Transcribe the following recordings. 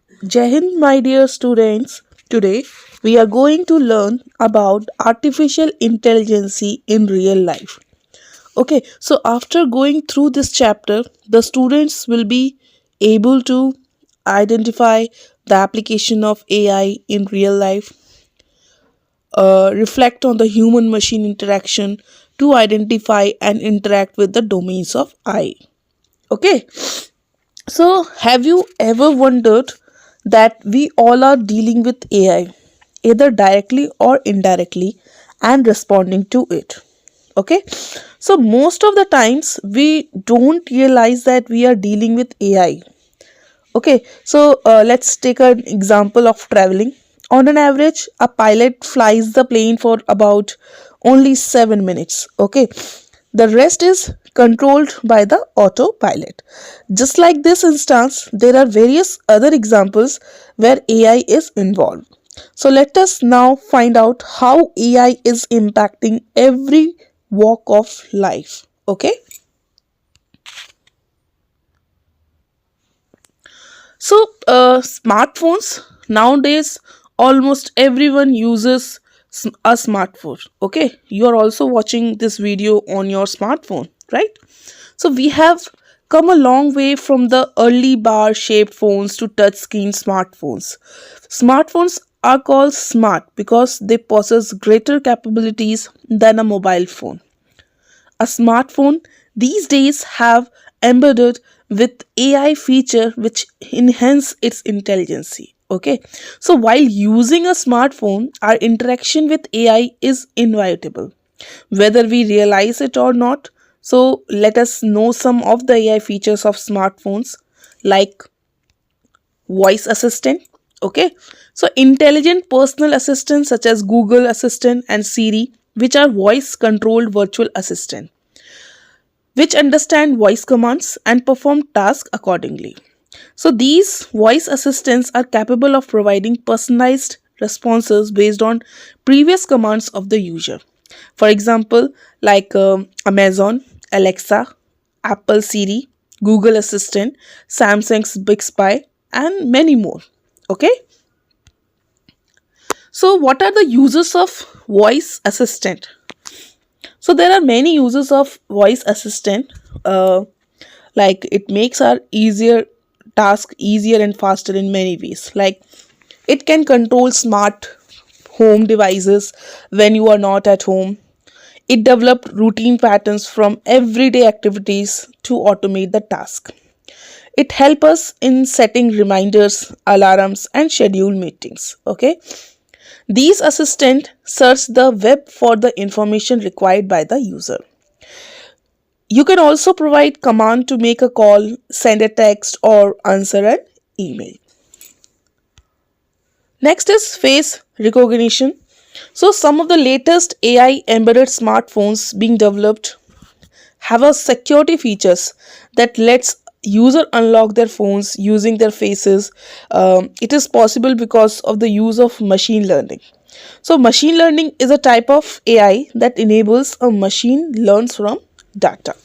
Jai Hind, my dear students. Today we are going to learn about artificial intelligence in real life. Okay, so after going through this chapter, the students will be able to identify the application of AI in real life, reflect on the human machine interaction to identify and interact with the domains of I. Okay, so have you ever wondered that we all are dealing with AI, either directly or indirectly, and responding to it? Okay, so most of the times we don't realize that we are dealing with AI. Okay, so let's take an example of traveling. On an average, a pilot flies the plane for about only 7 minutes. Okay, the rest is controlled by the autopilot. Just like this instance, there are various other examples where AI is involved. So let us now find out how AI is impacting every walk of life. Okay, so smartphones nowadays, almost everyone uses a smartphone. Okay, you are also watching this video on your smartphone, right? So we have come a long way from the early bar shaped phones to touchscreen smartphones. Smartphones are called smart because they possess greater capabilities than a mobile phone. A smartphone these days have embedded with AI feature which enhance its intelligence. Okay, so while using a smartphone, our interaction with AI is inevitable, whether we realize it or not. So let us know some of the AI features of smartphones, like voice assistant. Okay, so intelligent personal assistants such as Google Assistant and Siri, which are voice controlled virtual assistant which understand voice commands and perform tasks accordingly. So these voice assistants are capable of providing personalized responses based on previous commands of the user. For example, like Amazon, Alexa, Apple Siri, Google Assistant, Samsung's Bixby, and many more. Okay. So what are the uses of voice assistant? So there are many uses of voice assistant. Like it makes our easier task easier and faster in many ways. Like it can control smart home devices when you are not at home. It developed routine patterns from everyday activities to automate the task. It helps us in setting reminders, alarms, and schedule meetings. Okay, these assistant search the web for the information required by the user. You can also provide command to make a call, send a text, or answer an email. Next is face recognition. So some of the latest AI embedded smartphones being developed have a security features that lets user unlock their phones using their faces. It is possible because of the use of machine learning. So machine learning is a type of AI that enables a machine learns from data.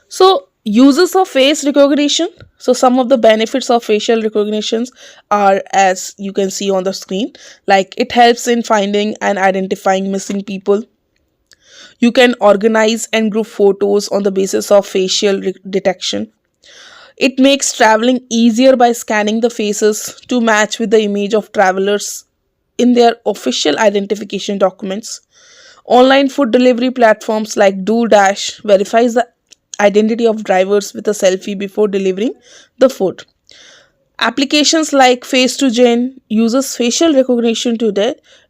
So, uses of face recognition. So, some of the benefits of facial recognitions are as you can see on the screen. Like it helps in finding and identifying missing people. You can organize and group photos on the basis of facial detection. It makes traveling easier by scanning the faces to match with the image of travelers in their official identification documents. Online food delivery platforms like DoorDash verifies the identity of drivers with a selfie before delivering the food. Applications like Face2Gen uses facial recognition to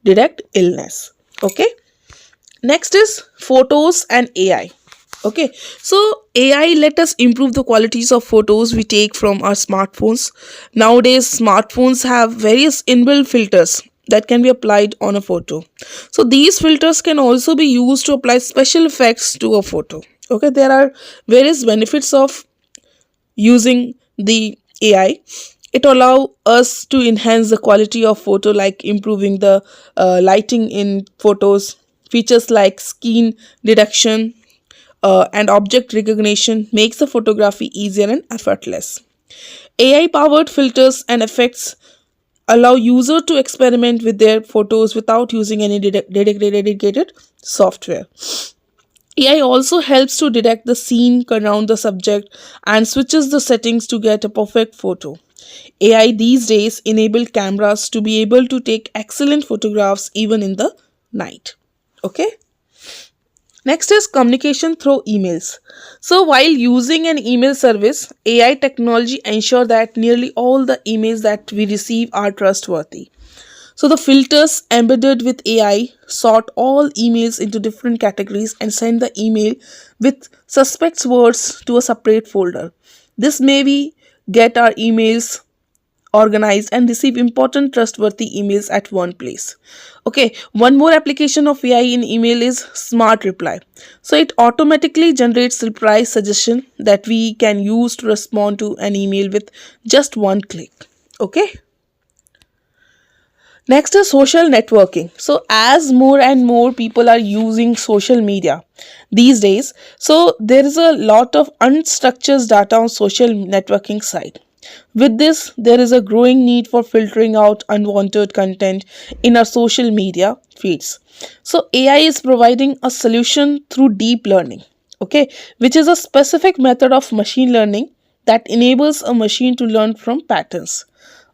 detect illness. Okay. Next is photos and AI. Okay, so AI let us improve the qualities of photos we take from our smartphones. Nowadays, smartphones have various inbuilt filters that can be applied on a photo. So these filters can also be used to apply special effects to a photo. Okay, there are various benefits of using the AI. It allow us to enhance the quality of photo, like improving the lighting in photos. Features like skin detection, and object recognition makes the photography easier and effortless. AI powered filters and effects allow users to experiment with their photos without using any dedicated software. AI also helps to detect the scene around the subject and switches the settings to get a perfect photo. AI these days enable cameras to be able to take excellent photographs even in the night. Okay? Next is communication through emails. So while using an email service, AI technology ensure that nearly all the emails that we receive are trustworthy. So the filters embedded with AI sort all emails into different categories and send the email with suspect words to a separate folder. This may be get our emails organized and receive important trustworthy emails at one place. Okay, one more application of AI in email is smart reply. So it automatically generates reply suggestion that we can use to respond to an email with just one click. Okay. Next is social networking. So, as more and more people are using social media these days, so there is a lot of unstructured data on social networking site. With this, there is a growing need for filtering out unwanted content in our social media feeds. So, AI is providing a solution through deep learning, okay, which is a specific method of machine learning that enables a machine to learn from patterns.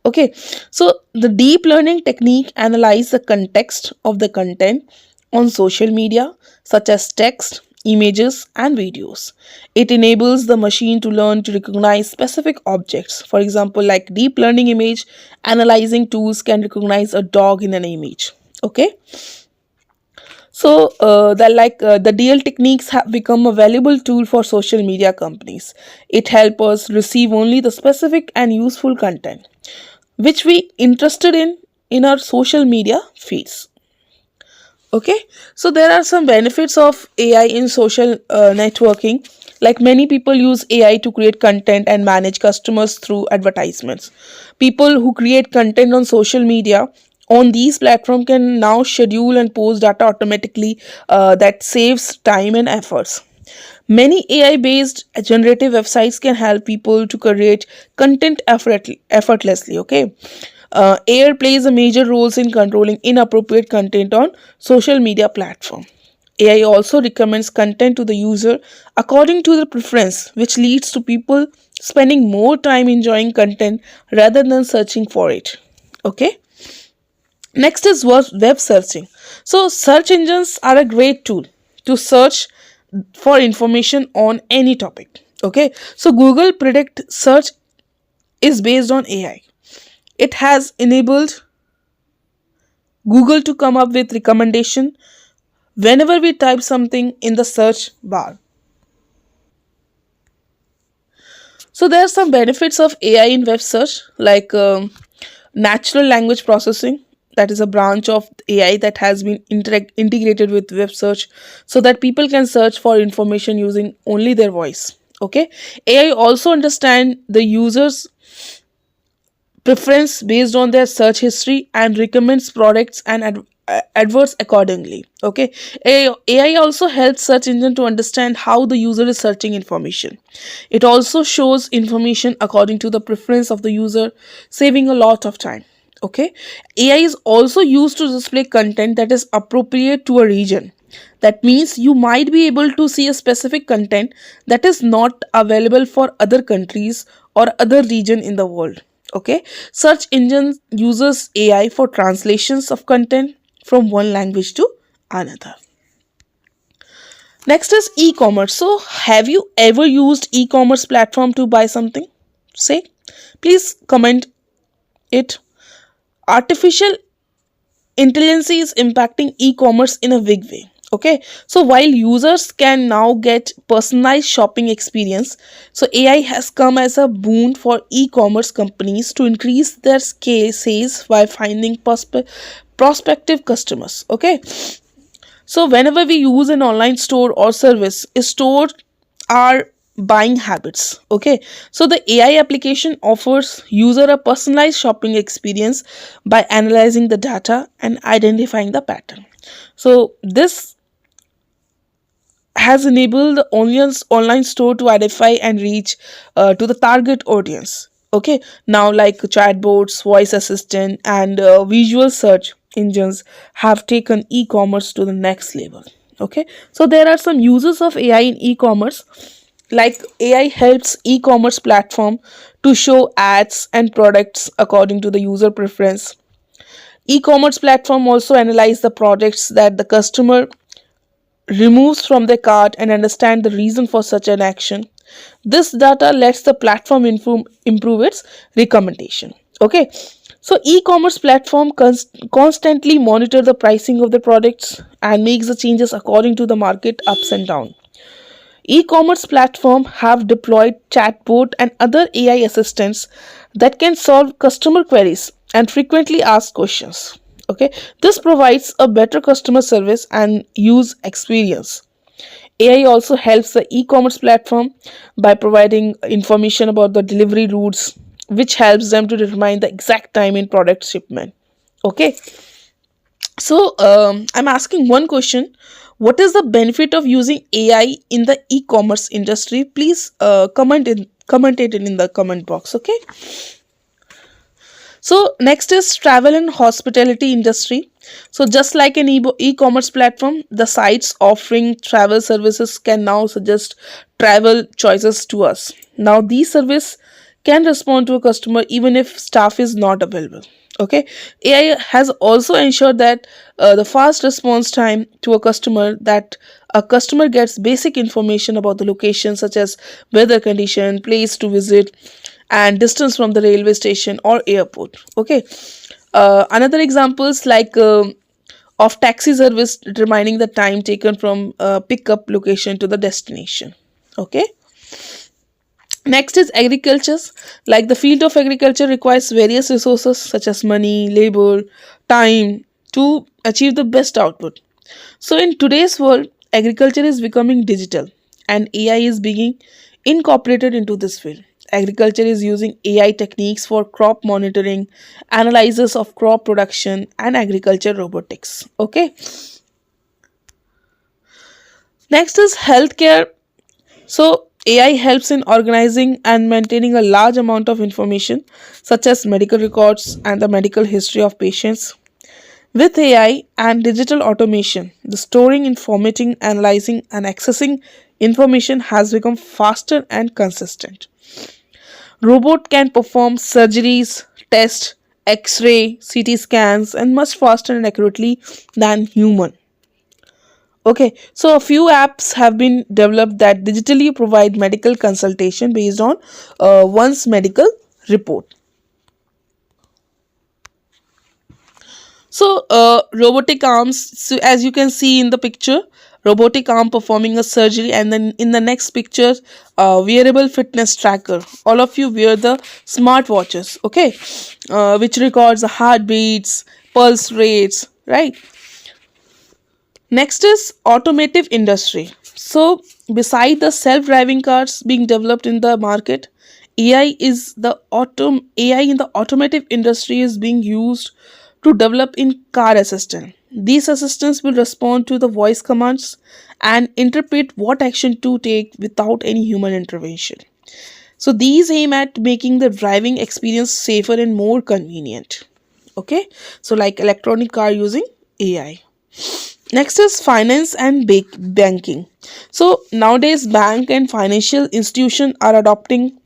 Okay, so the deep learning technique analyze the context of the content on social media, such as text, images, and videos. It enables the machine to learn to recognize specific objects. For example, like deep learning image analyzing tools can recognize a dog in an image. Okay, so the DL techniques have become a valuable tool for social media companies. It helps us receive only the specific and useful content which we interested in our social media feeds. Okay, so there are some benefits of AI in social networking. Like many people use AI to create content and manage customers through advertisements. People who create content on social media on these platforms can now schedule and post data automatically, that saves time and efforts. Many AI based generative websites can help people to create content effortlessly. Okay. AI plays a major role in controlling inappropriate content on social media platform. AI also recommends content to the user according to the preference, which leads to people spending more time enjoying content rather than searching for it. Okay. Next is web searching. So, search engines are a great tool to search for information on any topic. Okay, so Google Predict Search is based on AI. It has enabled Google to come up with recommendation whenever we type something in the search bar. So there are some benefits of AI in web search, like natural language processing. That is a branch of AI that has been integrated with web search so that people can search for information using only their voice. Okay, AI also understand the user's preference based on their search history and recommends products and adverts accordingly. Okay, AI also helps search engine to understand how the user is searching information. It also shows information according to the preference of the user, saving a lot of time. Okay, AI is also used to display content that is appropriate to a region. That means you might be able to see a specific content that is not available for other countries or other region in the world. Okay, search engine uses AI for translations of content from one language to another. Next is e-commerce. So have you ever used e-commerce platform to buy something? Say, please comment it. Artificial intelligence is impacting e-commerce in a big way. Okay, so while users can now get personalized shopping experience, so AI has come as a boon for e-commerce companies to increase their scale sales by finding prospective customers. Okay, so whenever we use an online store or service, a store are buying habits. Okay, so the AI application offers user a personalized shopping experience by analyzing the data and identifying the pattern. So this has enabled the online store to identify and reach to the target audience. Okay, now like chatbots, voice assistant, and visual search engines have taken e-commerce to the next level. Okay, so there are some uses of AI in e-commerce. Like AI helps e-commerce platform to show ads and products according to the user preference. E-commerce platform also analyze the products that the customer removes from their cart and understand the reason for such an action. This data lets the platform improve its recommendation. Okay, so e-commerce platform constantly monitor the pricing of the products and makes the changes according to the market ups and down. E-commerce platform have deployed chatbot and other AI assistants that can solve customer queries and frequently asked questions. Okay, this provides a better customer service and use experience. AI also helps the e-commerce platform by providing information about the delivery routes, which helps them to determine the exact time in product shipment. Okay, so I'm asking one question: what is the benefit of using AI in the e-commerce industry? Please comment it in the comment box. Okay. So next is travel and hospitality industry. So just like an e-commerce platform, the sites offering travel services can now suggest travel choices to us. Now these service can respond to a customer even if staff is not available. Okay, AI has also ensured that the fast response time to a customer, that a customer gets basic information about the location such as weather condition, place to visit, and distance from the railway station or airport. Okay, another examples like of taxi service determining the time taken from pickup location to the destination. Okay, next is agriculture. Like the field of agriculture requires various resources such as money, labor, time to achieve the best output. So in today's world, agriculture is becoming digital and AI is being incorporated into this field. Agriculture is using AI techniques for crop monitoring, analysis of crop production, and agriculture robotics. Okay. Next is healthcare. So AI helps in organizing and maintaining a large amount of information such as medical records and the medical history of patients. With AI and digital automation, the storing, informating, analyzing, and accessing information has become faster and consistent. Robot can perform surgeries, test, X-ray, CT scans, and much faster and accurately than human. Okay, so a few apps have been developed that digitally provide medical consultation based on one's medical report. So, robotic arms, so as you can see in the picture, robotic arm performing a surgery, and then in the next picture, wearable fitness tracker. All of you wear the smartwatches, okay, which records the heartbeats, pulse rates, right? Next is automotive industry. So, beside the self-driving cars being developed in the market, AI in the automotive industry is being used to develop in car assistant. These assistants will respond to the voice commands and interpret what action to take without any human intervention. So these aim at making the driving experience safer and more convenient. Okay, so like electronic car using AI. Next is finance and banking. So nowadays, bank and financial institutions are adopting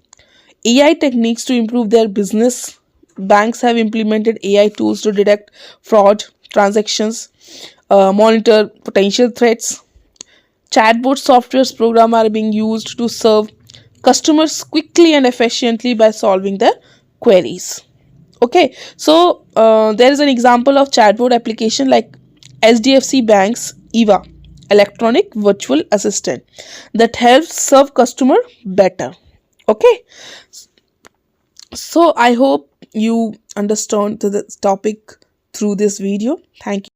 AI techniques to improve their business. Banks have implemented AI tools to detect fraud transactions, monitor potential threats. Chatbot softwares program are being used to serve customers quickly and efficiently by solving their queries. Okay, so there is an example of chatbot application like SDFC Bank's EVA, electronic virtual assistant, that helps serve customer better. Okay, so I hope you understand the topic through this video. Thank you.